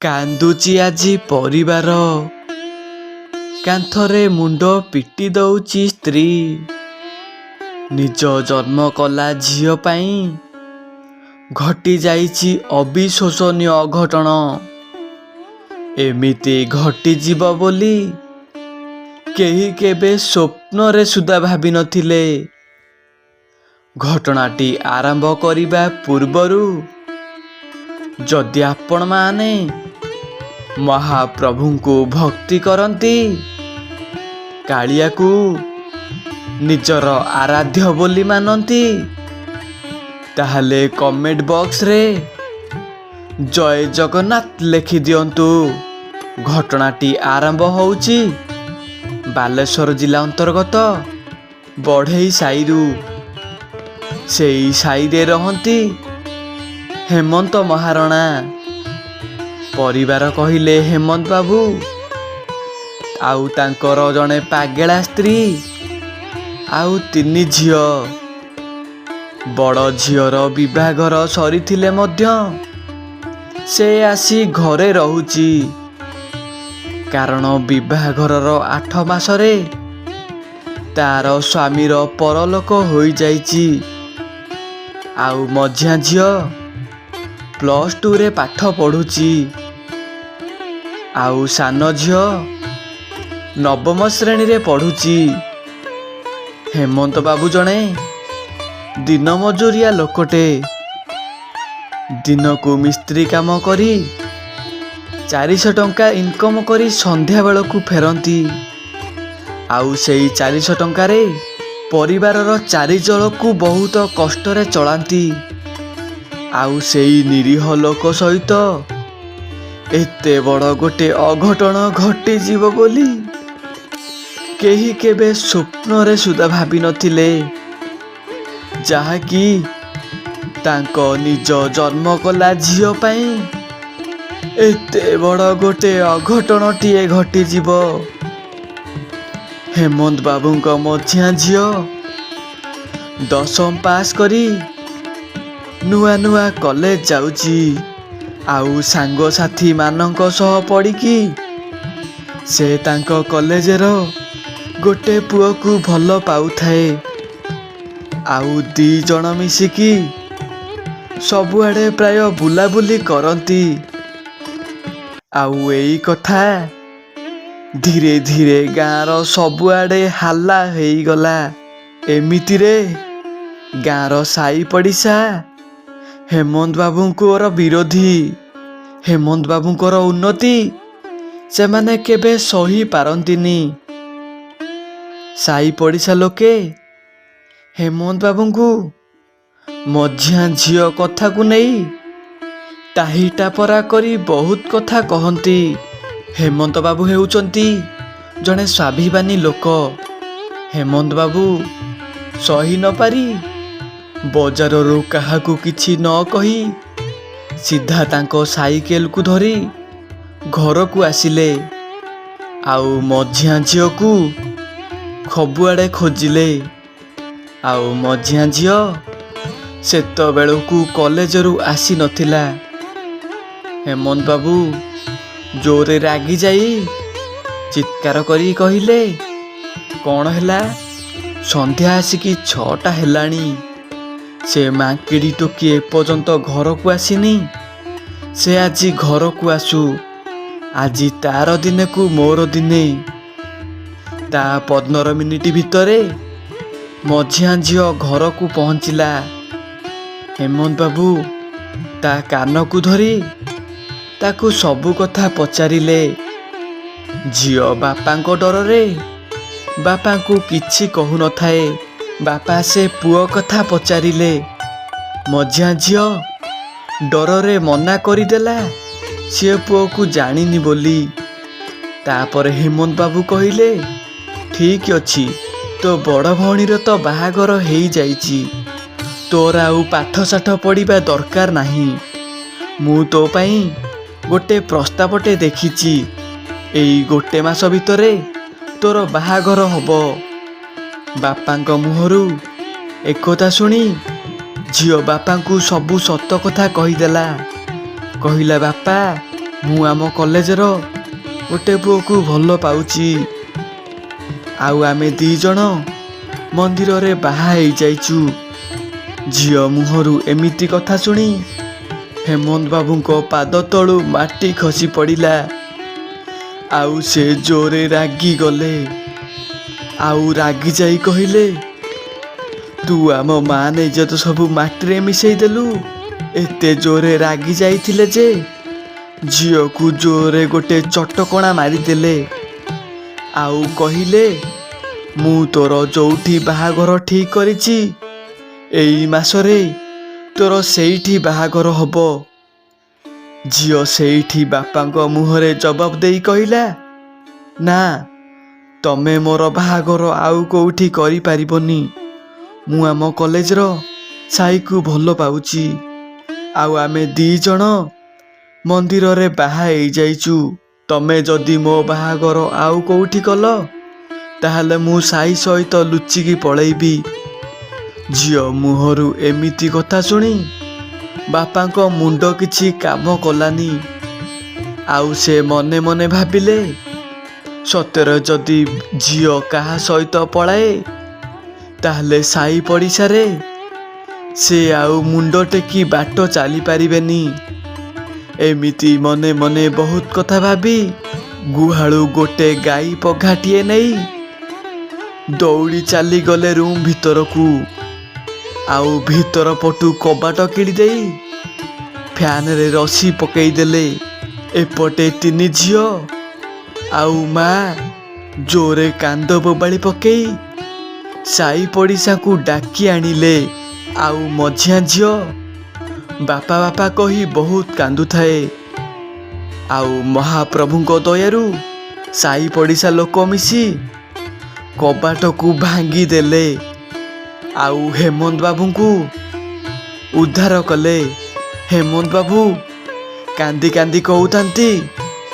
କାନ୍ଦୁଛି ଆଜି ପରିବାର, କାନ୍ଥରେ ମୁଣ୍ଡ ପିଟି ଦଉଛି ସ୍ତ୍ରୀ। ନିଜ ଜନ୍ମ କଲା ଝିଅ ପାଇଁ ଘଟି ଯାଇଛି ଅବିଶ୍ୱସନୀୟ ଅଘଟଣ। ଏମିତି ଘଟିଯିବ ବୋଲି କେହି କେବେ ସ୍ୱପ୍ନରେ ସୁଦ୍ଧା ଭାବିନଥିଲେ। ଘଟଣାଟି ଆରମ୍ଭ କରିବା ପୂର୍ବରୁ ଯଦି ଆପଣମାନେ ମହାପ୍ରଭୁଙ୍କୁ ଭକ୍ତି କରନ୍ତି, କାଳିଆକୁ ନିଜର ଆରାଧ୍ୟ ବୋଲି ମାନନ୍ତି, ତାହେଲେ କମେଣ୍ଟ ବକ୍ସରେ ଜୟ ଜଗନ୍ନାଥ ଲେଖିଦିଅନ୍ତୁ। ଘଟଣାଟି ଆରମ୍ଭ ହେଉଛି ବାଲେଶ୍ୱର ଜିଲ୍ଲା ଅନ୍ତର୍ଗତ ବଢ଼େଇ ସାହିରୁ। ସେଇ ସାହିରେ ରହନ୍ତି ହେମନ୍ତ ମହାରଣା। ପରିବାର କହିଲେ ହେମନ୍ତ ବାବୁ ଆଉ ତାଙ୍କର ଜଣେ ପାଗେଳା ସ୍ତ୍ରୀ ଆଉ 3 ଝିଅ। ବଡ଼ ଝିଅର ବିବାହଘର ସରିଥିଲେ ମଧ୍ୟ ସେ ଆସି ଘରେ ରହୁଛି, କାରଣ ବିବାହଘରର 8 ମାସରେ ତାର ସ୍ୱାମୀର ପରଲୋକ ହୋଇଯାଇଛି। ଆଉ ମଝିଆ ଝିଅ +2ରେ ପାଠ ପଢ଼ୁଛି, ଆଉ ସାନ ଝିଅ 9ମ ଶ୍ରେଣୀରେ ପଢ଼ୁଛି। ହେମନ୍ତ ବାବୁ ଜଣେ ଦିନ ମଜୁରିଆ ଲୋକଟେ। ଦିନକୁ ମିସ୍ତ୍ରୀ କାମ କରି 400 ଟଙ୍କା ଇନକମ୍ କରି ସନ୍ଧ୍ୟାବେଳକୁ ଫେରନ୍ତି। ଆଉ ସେଇ 400 ଟଙ୍କାରେ ପରିବାରର 4 ଜଣକୁ ବହୁତ କଷ୍ଟରେ ଚଳାନ୍ତି। ଆଉ ସେଇ ନିରୀହ ଲୋକ ସହିତ ଏତେ ବଡ଼ ଗୋଟେ ଅଘଟଣ ଘଟିଯିବ ବୋଲି କେହି କେବେ ସ୍ୱପ୍ନରେ ସୁଦ୍ଧା ଭାବିନଥିଲେ, ଯାହାକି ତାଙ୍କ ନିଜ ଜନ୍ମ କଲା ଝିଅ ପାଇଁ ଏତେ ବଡ଼ ଗୋଟେ ଅଘଟଣଟିଏ ଘଟିଯିବ। ହେମନ୍ତ ବାବୁଙ୍କ ମଝିଆ ଝିଅ 10ମ ପାସ୍ କରି ନୂଆ କଲେଜ ଯାଉଛି। ଆଉ ସାଙ୍ଗସାଥି ମାନଙ୍କ ସହ ପଡ଼ିକି ସେ ତାଙ୍କ କଲେଜର ଗୋଟେ ପୁଅକୁ ଭଲ ପାଉଥାଏ। ଆଉ 2 ଜଣ ମିଶିକି ସବୁଆଡ଼େ ପ୍ରାୟ ବୁଲାବୁଲି କରନ୍ତି। ଆଉ ଏଇ କଥା ଧୀରେ ଧୀରେ ଗାଁର ସବୁଆଡ଼େ ହାଲ୍ଲା ହେଇଗଲା। ଏମିତିରେ ଗାଁର ସାଇ ପଡ଼ିଶା ହେମନ୍ତ ବାବୁଙ୍କର ବିରୋଧୀ। ହେମନ୍ତ ବାବୁଙ୍କର ଉନ୍ନତି ସେମାନେ କେବେ ସହି ପାରନ୍ତିନି। ସାଇ ପଡ଼ିଶା ଲୋକେ ହେମନ୍ତ ବାବୁଙ୍କୁ ମଝିଆ ଝିଅ କଥାକୁ ନେଇ ଟାହି ଟାପରା କରି ବହୁତ କଥା କହନ୍ତି। ହେମନ୍ତ ବାବୁ ହେଉଛନ୍ତି ଜଣେ ସ୍ୱାଭିମାନୀ ଲୋକ। ହେମନ୍ତ ବାବୁ ସହି ନପାରି ବଜାରରୁ କାହାକୁ କିଛି ନ କହି ସିଧା ତାଙ୍କ ସାଇକେଲକୁ ଧରି ଘରକୁ ଆସିଲେ। ଆଉ ମଝିଆ ଝିଅକୁ ସବୁଆଡ଼େ ଖୋଜିଲେ। ଆଉ ମଝିଆ ଝିଅ ସେତେବେଳକୁ କଲେଜରୁ ଆସିନଥିଲା। ହେମନ୍ତ ବାବୁ ଜୋରରେ ରାଗି ଯାଇ ଚିତ୍କାର କରି କହିଲେ, କ'ଣ ହେଲା? ସନ୍ଧ୍ୟା ଆସିକି 6ଟା ହେଲାଣି, ସେ ମାଙ୍କିଡ଼ି ଟୋକି ଏପର୍ଯ୍ୟନ୍ତ ଘରକୁ ଆସିନି। ସେ ଆଜି ଘରକୁ ଆସୁ, ଆଜି ତାର ଦିନକୁ ମୋର ଦିନେ। ତା 15 ମିନିଟ୍ ଭିତରେ ମଝିଆ ଝିଅ ଘରକୁ ପହଞ୍ଚିଲା। ହେମନ୍ତ ବାବୁ ତା କାନକୁ ଧରି ତାକୁ ସବୁ କଥା ପଚାରିଲେ। ଝିଅ ବାପାଙ୍କ ଡରରେ ବାପାଙ୍କୁ କିଛି କହୁନଥାଏ। ବାପା ସେ ପୁଅ କଥା ପଚାରିଲେ। ମଝିଆ ଝିଅ ଡରରେ ମନା କରିଦେଲା ସିଏ ପୁଅକୁ ଜାଣିନି ବୋଲି। ତାପରେ ହେମନ୍ତ ବାବୁ କହିଲେ, ଠିକ୍ ଅଛି, ତୋ ବଡ଼ ଭଉଣୀର ତ ବାହାଘର ହେଇଯାଇଛି, ତୋର ଆଉ ପାଠଶାଠ ପଢ଼ିବା ଦରକାର ନାହିଁ। ମୁଁ ତୋ ପାଇଁ ଗୋଟେ ପ୍ରସ୍ତାବଟେ ଦେଖିଛି। ଏଇ 1 ମାସ ଭିତରେ ତୋର ବାହାଘର ହବ। ବାପାଙ୍କ ମୁହଁରୁ ଏକଥା ଶୁଣି ଝିଅ ବାପାଙ୍କୁ ସବୁ ସତ କଥା କହିଦେଲା। କହିଲା, ବାପା ମୁଁ ଆମ କଲେଜର ଗୋଟେ ପୁଅକୁ ଭଲ ପାଉଛି, ଆଉ ଆମେ 2 ଜଣ ମନ୍ଦିରରେ ବାହା ହେଇଯାଇଛୁ। ଝିଅ ମୁହଁରୁ ଏମିତି କଥା ଶୁଣି ହେମନ୍ତ ବାବୁଙ୍କ ପାଦ ତଳୁ ମାଟି ଖସି ପଡ଼ିଲା। ଆଉ ସେ ଜୋରେ ରାଗିଗଲେ। ଆଉ ରାଗି ଯାଇ କହିଲେ, ତୁ ଆମ ମାନ ଇଜ୍ଜତ ସବୁ ମାଟିରେ ମିଶେଇ ଦେଲୁ। ଏତେ ଜୋରେ ରାଗି ଯାଇଥିଲେ ଯେ ଝିଅକୁ ଜୋରେ ଗୋଟେ ଚଟକଣା ମାରିଦେଲେ। ଆଉ କହିଲେ, ମୁଁ ତୋର ଯୋଉଠି ବାହାଘର ଠିକ୍ କରିଛି, ଏଇ ମାସରେ ତୋର ସେଇଠି ବାହାଘର ହବ। ଝିଅ ସେଇଠି ବାପାଙ୍କ ମୁହଁରେ ଜବାବ ଦେଇ କହିଲା, ନା, ତମେ ମୋର ବାହାଘର ଆଉ କୋଉଠି କରିପାରିବନି। ମୁଁ ଆମ କଲେଜର ସାଇକୁ ଭଲ ପାଉଛି, ଆଉ ଆମେ 2 ଜଣ ମନ୍ଦିରରେ ବାହା ହେଇଯାଇଛୁ। ତମେ ଯଦି ମୋ ବାହାଘର ଆଉ କୋଉଠି କଲ, ତାହେଲେ ମୁଁ ସାଇ ସହିତ ଲୁଚିକି ପଳେଇବି। ଝିଅ ମୁହଁରୁ ଏମିତି କଥା ଶୁଣି ବାପାଙ୍କ ମୁଣ୍ଡ କିଛି କାମ କଲାନି। ଆଉ ସେ ମନେ ମନେ ଭାବିଲେ, ସତରେ ଯଦି ଝିଅ କାହା ସହିତ ପଳାଏ, ତାହେଲେ ସାଇ ପଡ଼ିଶାରେ ସେ ଆଉ ମୁଣ୍ଡ ଟେକି ବାଟ ଚାଲିପାରିବେନି। ଏମିତି ମନେ ମନେ ବହୁତ କଥା ଭାବି ଗୁହାଳୁ ଗୋଟେ ଗାଈ ପଘାଟିଏ ନେଇ ଦୌଡ଼ି ଚାଲିଗଲେ ରୁମ୍ ଭିତରକୁ। ଆଉ ଭିତର ପଟୁ କବାଟ କିଳି ଦେଇ ଫ୍ୟାନରେ ରସି ପକେଇଦେଲେ। ଏପଟେ 3 ଝିଅ ଆଉ ମା ଜୋରେ କାନ୍ଦ ବୋବାଳି ପକେଇ ସାଇ ପଡ଼ିଶାଙ୍କୁ ଡାକି ଆଣିଲେ। ଆଉ ମଝିଆ ଝିଅ ବାପା ବାପା କହି ବହୁତ କାନ୍ଦୁଥାଏ। ଆଉ ମହାପ୍ରଭୁଙ୍କ ଦୟାରୁ ସାଇ ପଡ଼ିଶା ଲୋକ ମିଶି କବାଟକୁ ଭାଙ୍ଗି ଦେଲେ। ଆଉ ହେମନ୍ତ ବାବୁଙ୍କୁ ଉଦ୍ଧାର କଲେ। ହେମନ୍ତ ବାବୁ କାନ୍ଦି କାନ୍ଦି କହୁଥାନ୍ତି,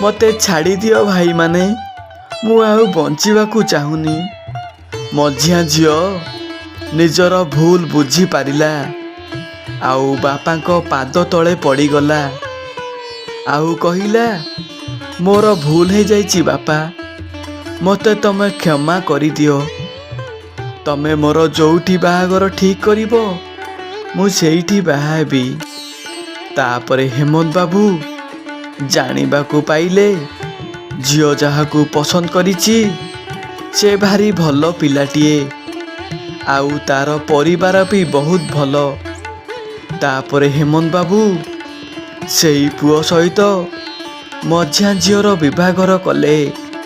ମୋତେ ଛାଡ଼ିଦିଅ ଭାଇମାନେ, ମୁଁ ଆଉ ବଞ୍ଚିବାକୁ ଚାହୁଁନି। ମଝିଆ ଝିଅ ନିଜର ଭୁଲ ବୁଝିପାରିଲା, ଆଉ ବାପାଙ୍କ ପାଦ ତଳେ ପଡ଼ିଗଲା। ଆଉ କହିଲା, ମୋର ଭୁଲ ହେଇଯାଇଛି ବାପା, ମୋତେ ତମେ କ୍ଷମା କରିଦିଅ। ତମେ ମୋର ଯୋଉଠି ବାହାଘର ଠିକ୍ କରିବ, ମୁଁ ସେଇଠି ବାହା ହେବି। ତାପରେ ହେମନ୍ତ ବାବୁ ଜାଣିବାକୁ ପାଇଲେ, ଝିଅ ଯାହାକୁ ପସନ୍ଦ କରିଛି ସେ ଭାରି ଭଲ ପିଲାଟିଏ, ଆଉ ତାର ପରିବାର ବି ବହୁତ ଭଲ। ତାପରେ ହେମନ୍ତ ବାବୁ ସେଇ ପୁଅ ସହିତ ମଝିଆ ଝିଅର ବିଭାଘର କଲେ।